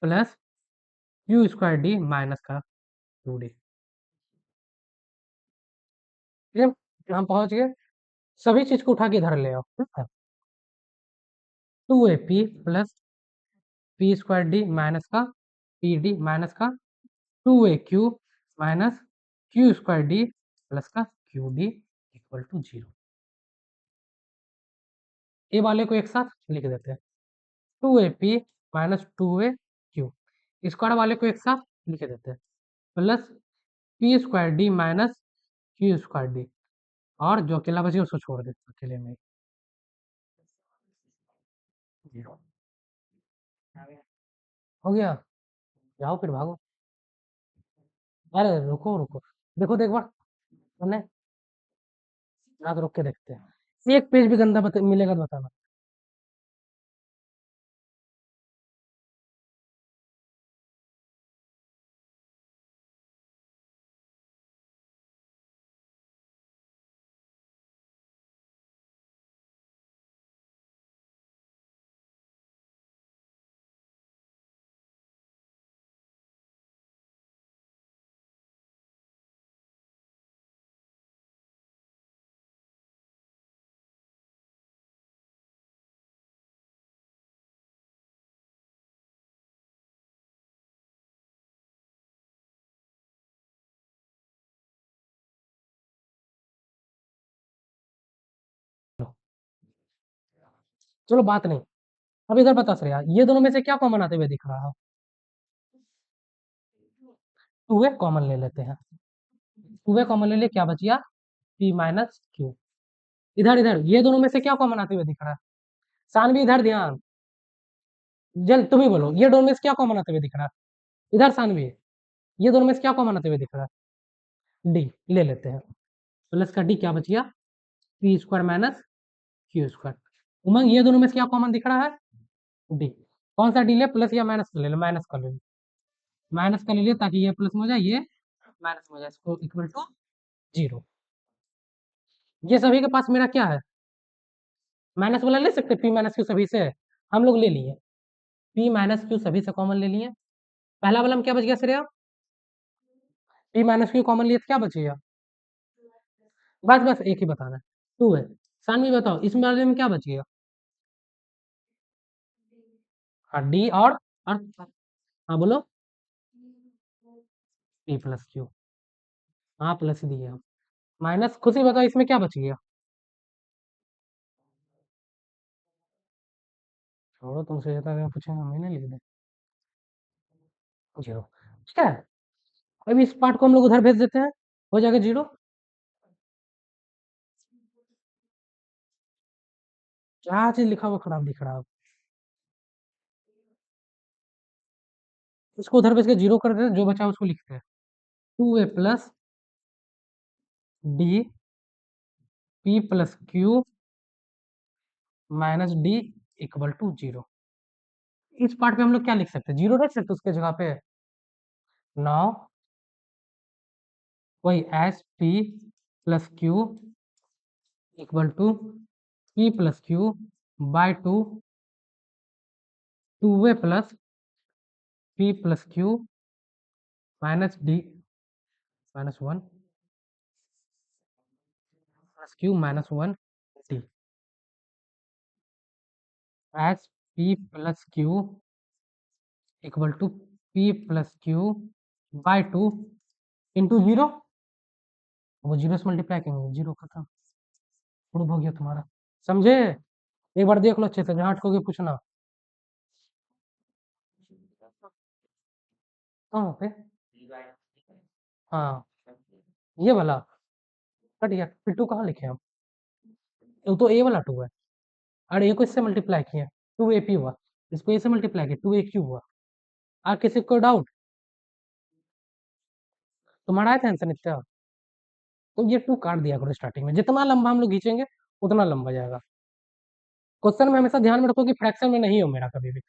plus Q square D minus का 2d। ठीक है, हम पहुंच गए। सभी चीज को उठा के इधर ले आओ, ठीक है। 2ap plus P square D minus का पी डी माइनस का 2aq minus Q square D plus का क्यू डी इक्वल टू 0। ए वाले को एक साथ लिख देते हैं, 2ap माइनस 2aq। स्क्वायर वाले को एक साथ लिख देते हैं, plus P square D minus Q square D, और जो अकेला बचे उसको छोड़ देते अकेले में। 0 हो गया। जाओ फिर भागो। अरे रुको रुको, देखो तो एक बार मैंने रात रुक के देखते हैं, एक पेज भी गंदा मिलेगा तो बताना। चलो बात नहीं, अब इधर बता श्रेया, ये दोनों में से क्या कॉमन आते हुए दिख रहा है? 2a कॉमन ले लेते हैं, 2a कॉमन ले लिए, क्या बच गया? p minus Q. इधर इधर ये दोनों में से क्या कॉमन आते हुए दिख रहा है? सानवी इधर ध्यान, जल तुम ही बोलो, ये दोनों में से क्या कॉमन आते हुए दिख रहा है? इधर सानवी, ये दोनों में से क्या कॉमन आते हुए दिख रहा है? डी ले लेते हैं, प्लस का डी क्या बच गया? P square minus Q square. Umang ये दोनों में से क्या कॉमन दिख रहा है? डी। कौन सा डी ले, प्लस या माइनस ले लो? माइनस का ले लो, माइनस का ले लिया ताकि ये प्लस में हो जाए, ये माइनस में हो जाए, इसको इक्वल टू 0। ये सभी के पास मेरा क्या है? माइनस वाला ले सकते, पी माइनस क्यू सभी से हम लोग ले लिए, पी माइनस क्यू सभी से कॉमन ले लिए। पहला वाला में क्या बच गया Shreya? P minus Q common लिए तो क्या बचेगा? बस बस एक ही बताना है, 2 है। सानवी बताओ इसमें वाले में क्या बचेगा? हाँ डी और हाँ बोलो, पी प्लस क्यू। हाँ प्लस दिए हम, माइनस खुशी बताओ इसमें क्या बच गया? छोड़ो तुमसे ज्यादा पूछेंगे, हम ही नहीं लिख दे। 0, ठीक है। अब इस पार्ट को हम लोग उधर भेज देते हैं, हो जाएगा 0। क्या चीज लिखा हुआ खराब दिख रहा है? इसको उधर भेज के 0 कर देते हैं, जो बचा उसको लिखते हैं, 2a plus D P plus Q minus D equal to 0। इस पार्ट पे हम लोग क्या लिख सकते हैं? 0 रख सकते उसके जगह पे। नाउ वही S P plus Q equal to P plus Q by 2 2a plus P plus Q minus D minus 1 plus Q minus 1 D S P plus Q equal to P plus Q by 2 into 0, वो 0 से मल्टीप्लाई करेंगे, 0 खत्म, प्रूव हो गया तुम्हारा। समझे? एक बार देख लो अच्छे से, जहाँ अटकोगे पूछना। कहाँ पे? हाँ, ये वाला कट गया, फिर 2 कहाँ लिखे हम? वो तो ए वाला 2 है। और ए को इससे मल्टीप्लाई किए, 2 AP हुआ। इसको ए से मल्टीप्लाई किया, 2AQ हुआ। किसी को डाउट? तुम्हारा आया था आंसर नित्या? तो ये 2 काट दिया करो स्टार्टिंग में, जितना लंबा हम लोग खींचेंगे उतना लंबा जाएगा। क्वेश्चन में हमेशा ध्यान में रखो कि फ्रैक्शन में नहीं हो मेरा कभी भी।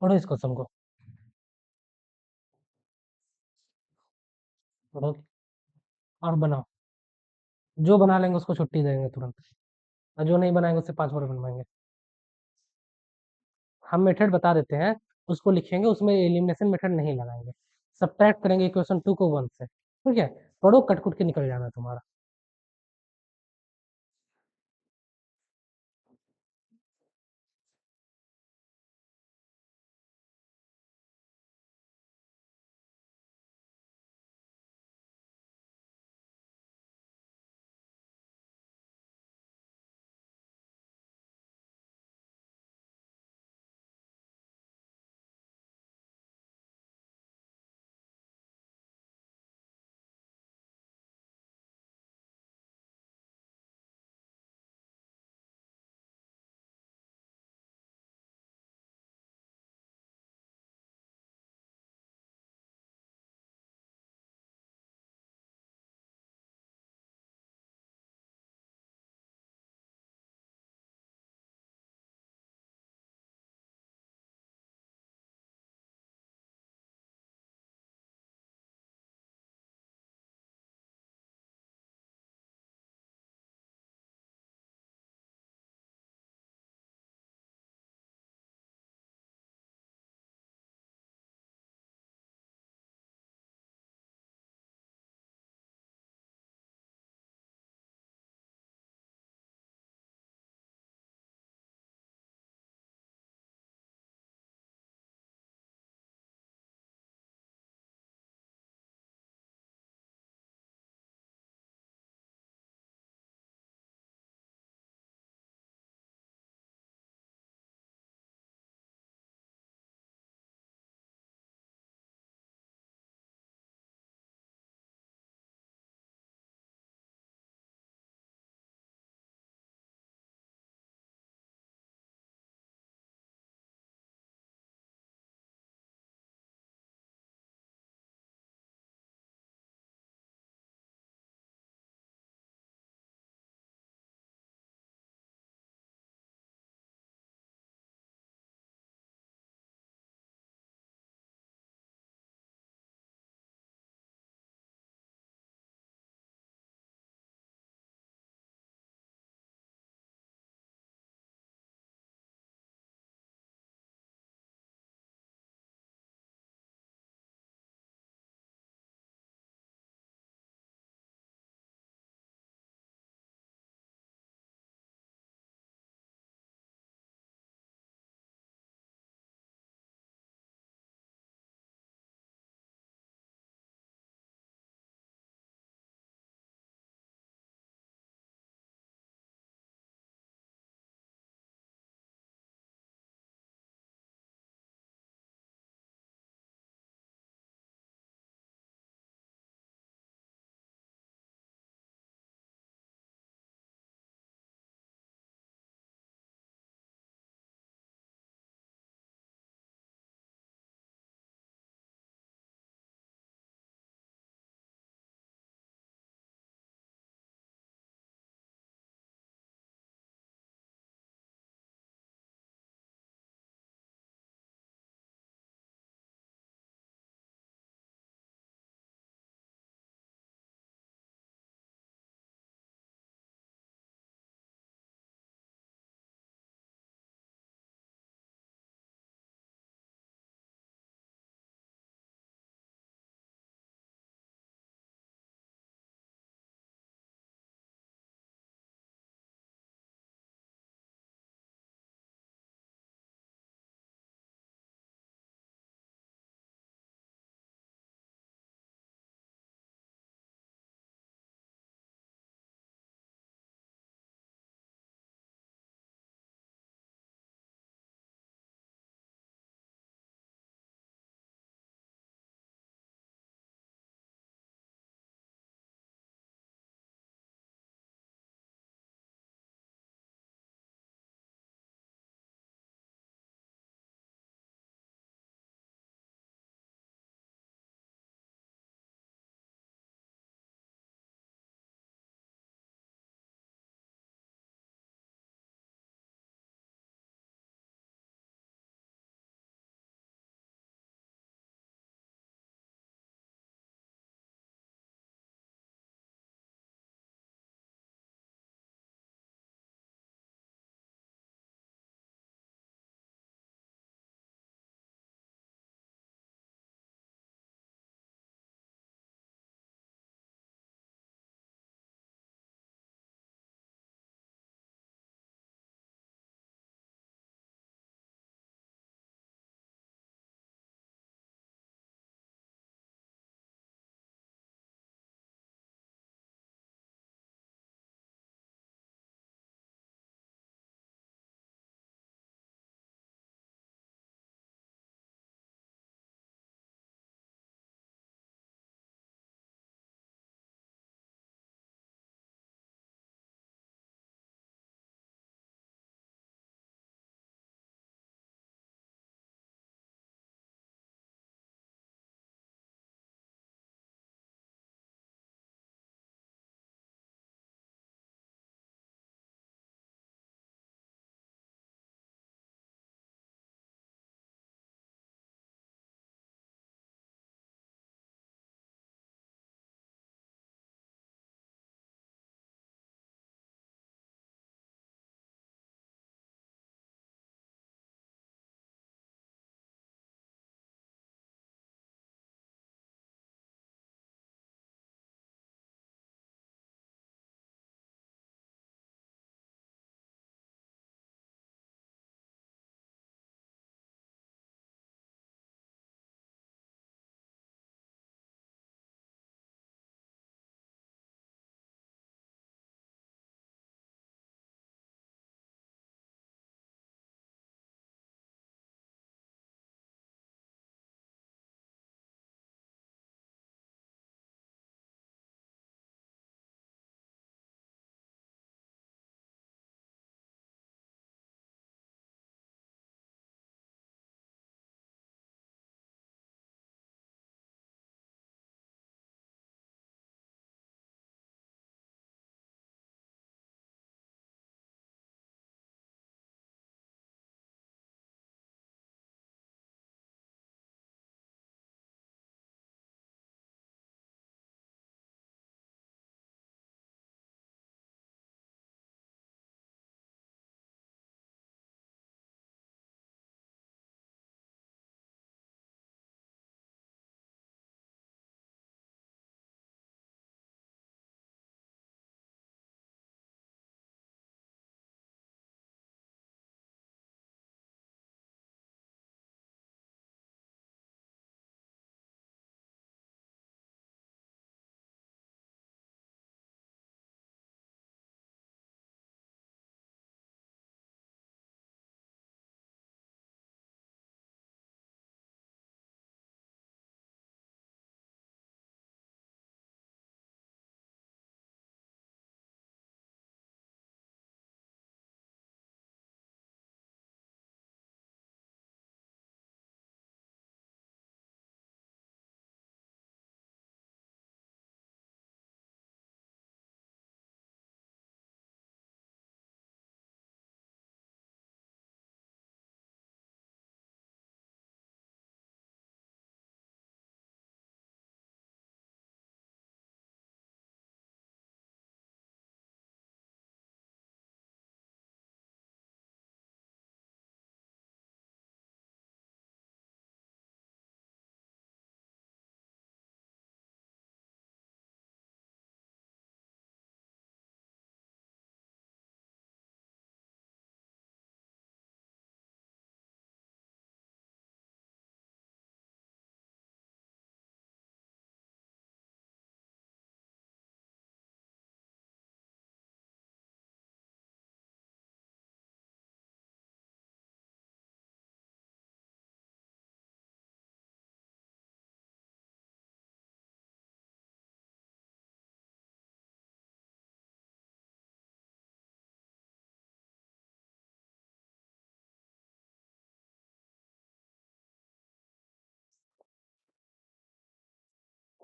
पढ़ो इस क्वेश्चन को, पढ़ो और बनाओ। जो बना लेंगे उसको छुट्टी देंगे तुरंत, और जो नहीं बनाएंगे उससे 5 और बनवाएंगे। हम मेथड बता देते हैं, उसको लिखेंगे, उसमें एलिमिनेशन मेथड नहीं लगाएंगे, सब्ट्रैक्ट करेंगे इक्वेशन 2 को 1 से, ठीक है। पढ़ो, कट कुट के निकल जाना तुम्हारा।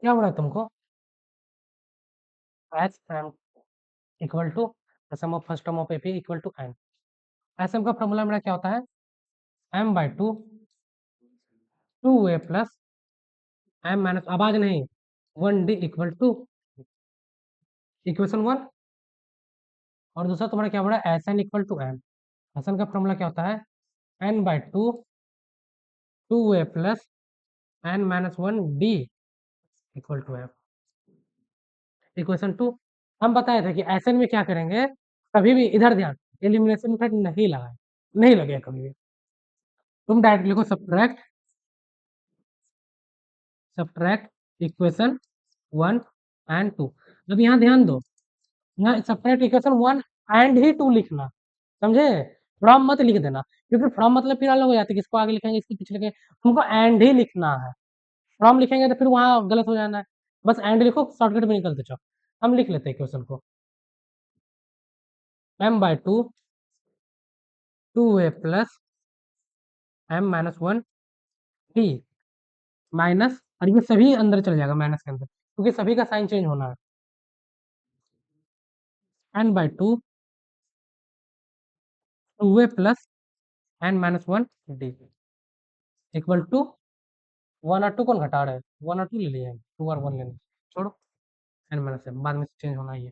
क्या बोला तुमको? H M equal to sum of first term of AP equal to N. S M का फॉर्मूला मेरा क्या होता है? M by two A plus M minus, आवाज नहीं, one D equal to equation one. और दूसरा तुम्हारा क्या बोला? S N equal to M. S N का फॉर्मूला क्या होता है? N by two A plus N minus one D equal to M. Equation two. हम बताए थे कि एस एन में क्या करेंगे, कभी भी इधर ध्यान, एलिमिनेशन इफेक्ट नहीं लगाए, नहीं लगे कभी भी। तुम डायरेक्ट लिखो subtract, subtract equation one and two. अब यहाँ ध्यान दो, यहाँ सब्ट्रैक्ट इक्वेशन वन एंड ही टू लिखना, समझे? फ्रॉम मत लिख देना, क्योंकि फ्रॉम मतलब फिर अलग हो जाती है, किसको आगे लिखेंगे इसके पीछे लिखेंगे, तुमको एंड ही लिखना है। फ्रॉम लिखेंगे तो फिर वहां गलत हो जाना है, बस एंड लिखो, शॉर्टकट में निकलते जाओ। हम लिख लेते हैं क्वेश्चन को, M by two A plus M minus one T minus, और ये सभी अंदर चल जाएगा माइनस के अंदर, क्योंकि सभी का साइन चेंज होना है। N by two A plus N minus one D equal to one और टू कौन घटा रहा है? वन और टू ले लिए, टू और वन लेने, छोड़ो, एन माइनस है, बाद में चेंज होना ही है।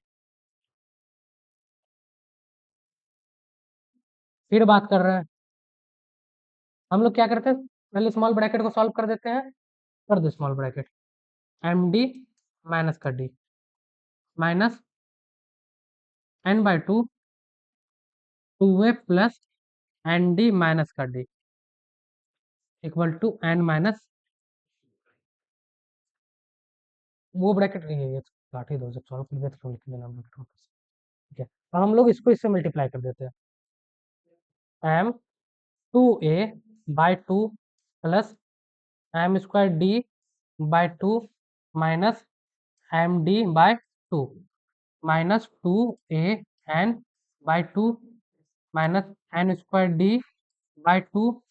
फिर बात कर रहे हैं, हम लोग क्या करते हैं, पहले स्मॉल ब्रैकेट को सॉल्व कर देते हैं, कर दो small bracket, M D minus का D minus N by two A plus N D minus का D equal to N minus, वो ब्रैकेट नहीं है, ये काट ही दो, जब सॉल्व कर देते तो लिख देना ब्रैकेट वापस। ठीक है, तो हम लोग इसको इससे मल्टीप्लाई कर देते हैं, M two A by two plus M square D by two minus M D by two minus two A N by two minus N square D by two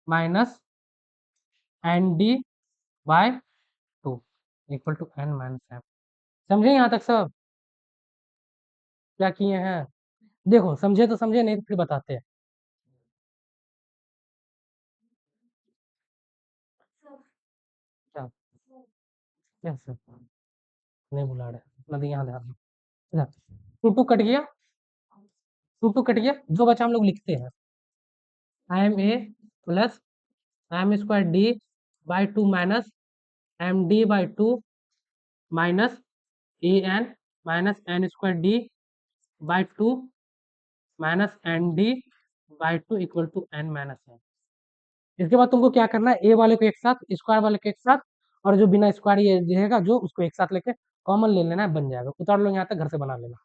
minus N D by two equal to N minus M. समझे यहाँ तक सब क्या किए हैं? देखो, समझे तो समझे, नहीं तो फिर बताते हैं। क्या क्या सर, नहीं बुला रहे, नदी यहाँ ध्यान, टू टू कट गया, टू टू कट गया, जो बचा हम लोग लिखते हैं, M A plus M square D by two minus M D by two minus A N minus N square D by two minus N D by two equal to N minus N. इसके बाद तुमको क्या करना है, ए वाले को एक साथ, स्क्वायर वाले को एक साथ, और जो बिना स्क्वायर ये रहेगा जो, उसको एक साथ लेके कॉमन ले लेना है, बन जाएगा। उतार लो यहाँ तक, घर से बना लेना।